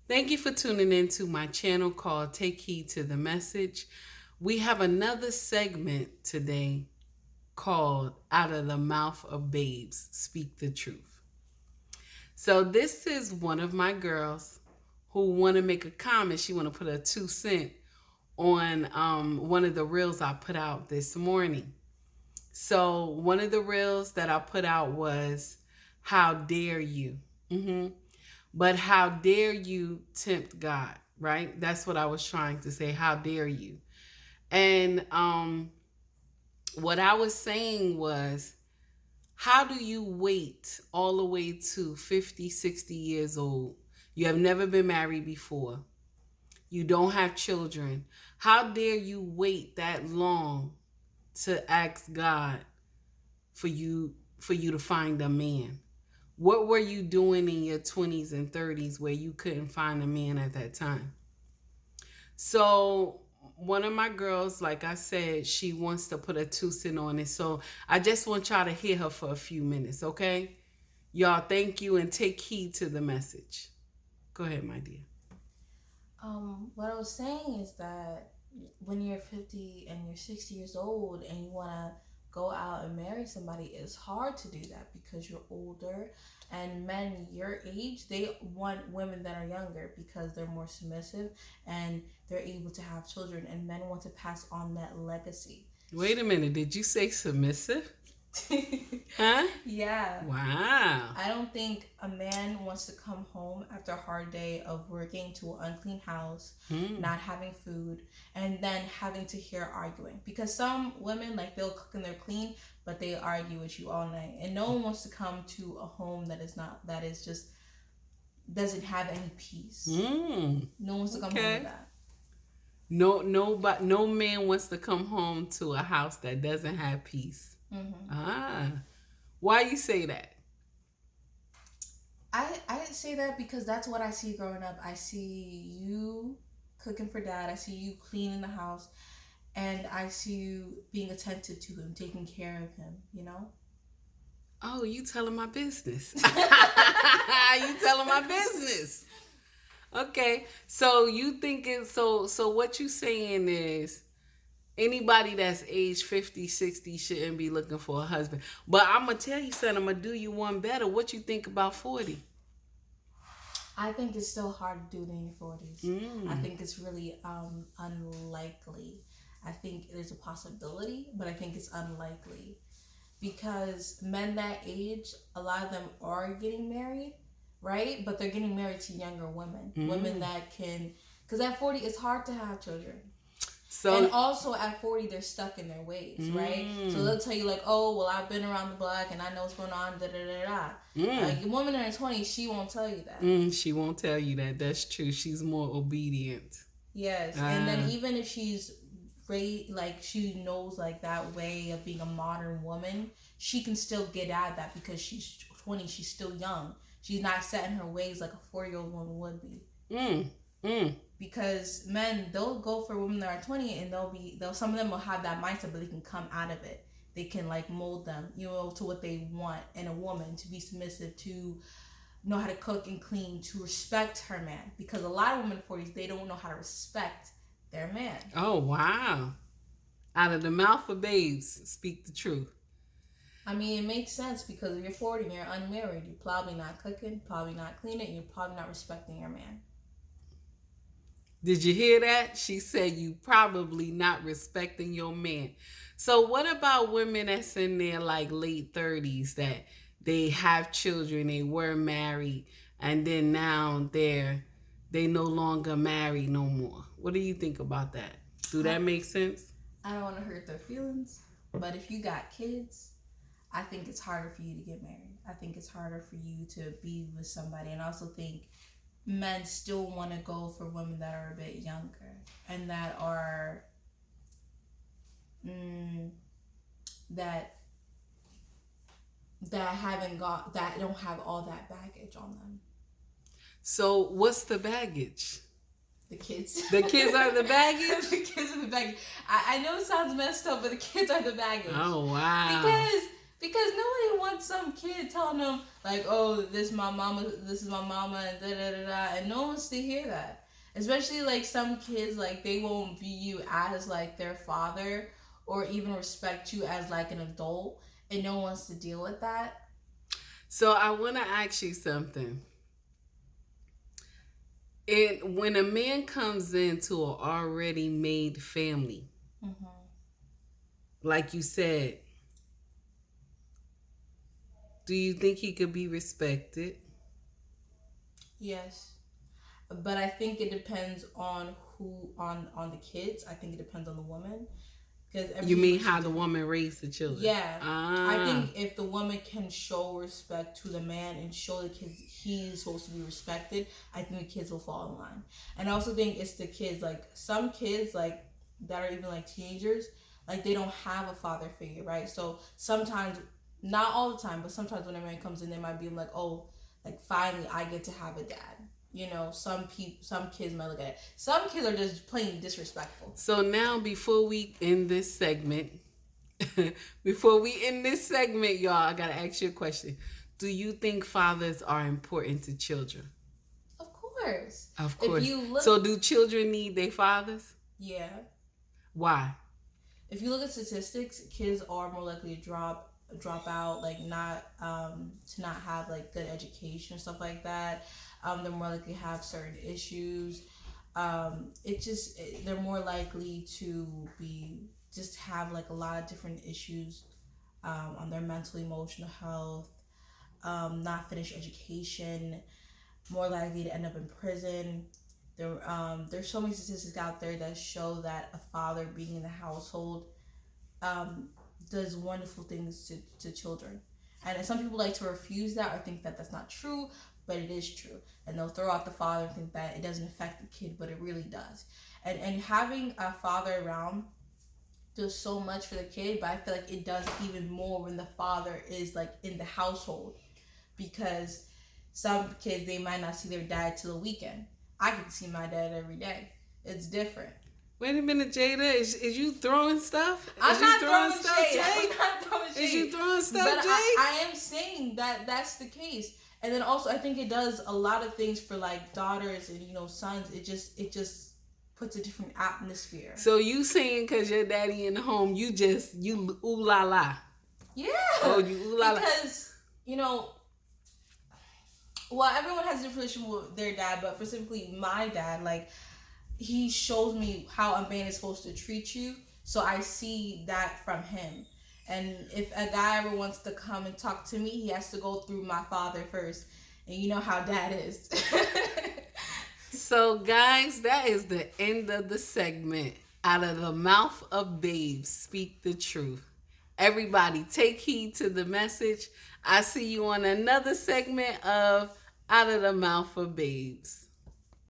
Thank you for tuning in to my channel called Take Heed to the Message. We have another segment today called Out of the Mouth of Babes, Speak the Truth. So this is one of my girls who want to make a comment. She want to put a 2 cent on one of the reels I put out this morning. So one of the reels that I put out was, "How dare you?" But how dare you tempt God, right? That's what I was trying to say. How dare you? And what I was saying was, how do you wait all the way to 50, 60 years old? You have never been married before. You don't have children. How dare you wait that long to ask God for you to find a man? What were you doing in your 20s and 30s where you couldn't find a man at that time? So, one of my girls, like I said, she wants to put a 2 cent on it. So, I just want y'all to hear her for a few minutes, okay? Y'all, thank you and take heed to the message. Go ahead, my dear. What I was saying is that when you're 50 and you're 60 years old and you want to go out and marry somebody, it's hard to do that because you're older. And men your age, they want women that are younger because they're more submissive and they're able to have children. And men want to pass on that legacy. Wait a minute. Did you say submissive? Huh? Yeah. Wow. I don't think a man wants to come home after a hard day of working to an unclean house, not having food, and then having to hear arguing. Because some women, like, they'll cook and they're clean, but they argue with you all night. And no one wants to come to a home that is just doesn't have any peace. No one wants to come home Okay. with that. But no man wants to come home to a house that doesn't have peace. Ah, why you say that? I say that because that's what I see growing up. I see you cooking for dad. I see you cleaning the house. And I see you being attentive to him, taking care of him, you know? Oh, you telling my business. You telling my business. Okay. So you thinking so what you saying is anybody that's age 50, 60 shouldn't be looking for a husband. But I'm gonna tell you something, I'm gonna do you one better. What you think about 40? I think it's still hard to do it in your 40s. I Mm. think it's really unlikely. I think there's a possibility, but I think it's unlikely. Because men that age, a lot of them are getting married, right? But they're getting married to younger women. Women Mm. that can, because at 40, it's hard to have children. And So also at 40, they're stuck in their ways, right? So mm, they'll tell you, like, oh, well, I've been around the block and I know what's going on, da da da da. A woman in her 20s, she won't tell you that. she won't tell you that. That's true. She's more obedient. Yes. And then Ah. even if she's great, like, she knows, like, that way of being a modern woman, she can still get at that because she's 20, she's still young. She's not set in her ways like a 4-year-old woman would be. Mm. Mm. Because men, they'll go for women that are 20 and they'll some of them will have that mindset, but they can come out of it. They can, like, mold them, to what they want in a woman, to be submissive, to know how to cook and clean, to respect her man. Because a lot of women in 40s, they don't know how to respect their man. Oh wow. Out of the mouth of babes, speak the truth. I mean, it makes sense because if you're 40 and you're unmarried, you're probably not cooking, probably not cleaning, and you're probably not respecting your man. Did you hear that? She said you probably not respecting your man. So what about women that's in their like late 30s that they have children, they were married, and then now they no longer married no more. What do you think about that? Do I, that make sense? I don't want to hurt their feelings, but if you got kids, I think it's harder for you to get married. I think it's harder for you to be with somebody. And I also think men still want to go for women that are a bit younger and that are mm, that that don't have all that baggage on them. So what's the baggage? The kids. The kids are the baggage? The kids are the baggage. I know it sounds messed up, but the kids are the baggage. Oh wow. Because Because nobody wants some kid telling them like, "Oh, this is my mama," and da da da da, and no one wants to hear that. Especially like some kids, like they won't view you as like their father or even respect you as like an adult, and no one wants to deal with that. So I want to ask you something. When a man comes into an already made family, Mm-hmm. like you said, do you think he could be respected? Yes, but I think it depends on who on the kids. I think it depends on the woman because every You mean situation how is the different. woman raised the children? Yeah, I Ah. think if the woman can show respect to the man and show the kids he's supposed to be respected, I think the kids will fall in line. And I also think it's the kids, like some kids, like that are even like teenagers, like they don't have a father figure, right? So sometimes, not all the time, but sometimes when a man comes in, they might be like, oh, like finally I get to have a dad. You know, some kids might look at it. Some kids are just plain disrespectful. So now, before we end this segment, before we end this segment, y'all, I gotta ask you a question. Do you think fathers are important to children? Of course, Of if course. you look, So do children need their fathers? yeah, Why? if you look at statistics, kids are more likely to drop out, like not to not have like good education and stuff like that. They're more likely to have certain issues. They're more likely to be just have like a lot of different issues on their mental emotional health. Not finish education, more likely to end up in prison. There's so many statistics out there that show that a father being in the household um, does wonderful things to children. And some people like to refuse that or think that that's not true, but it is true. And they'll throw out the father and think that it doesn't affect the kid, but it really does. And having a father around does so much for the kid, but I feel like it does even more when the father is like in the household because some kids they might not see their dad till the weekend. I can see my dad every day. It's different. Wait a minute, Jada. Is you throwing stuff? I'm Is you not throwing throwing stuff, shade. Jay? I'm not throwing Is you shade. throwing But stuff, Jay? I am saying that that's the case. And then also I think it does a lot of things for like daughters and sons. It just puts a different atmosphere. So you saying because your daddy in the home, you ooh la la. Yeah. Oh, you ooh la la. Because, you know, well, everyone has a different relationship with their dad, but specifically my dad, like he shows me how a man is supposed to treat you. So I see that from him. And if a guy ever wants to come and talk to me, he has to go through my father first. And you know how dad is. So, guys, that is the end of the segment. Out of the mouth of babes, speak the truth. Everybody, take heed to the message. I see you on another segment of Out of the Mouth of Babes.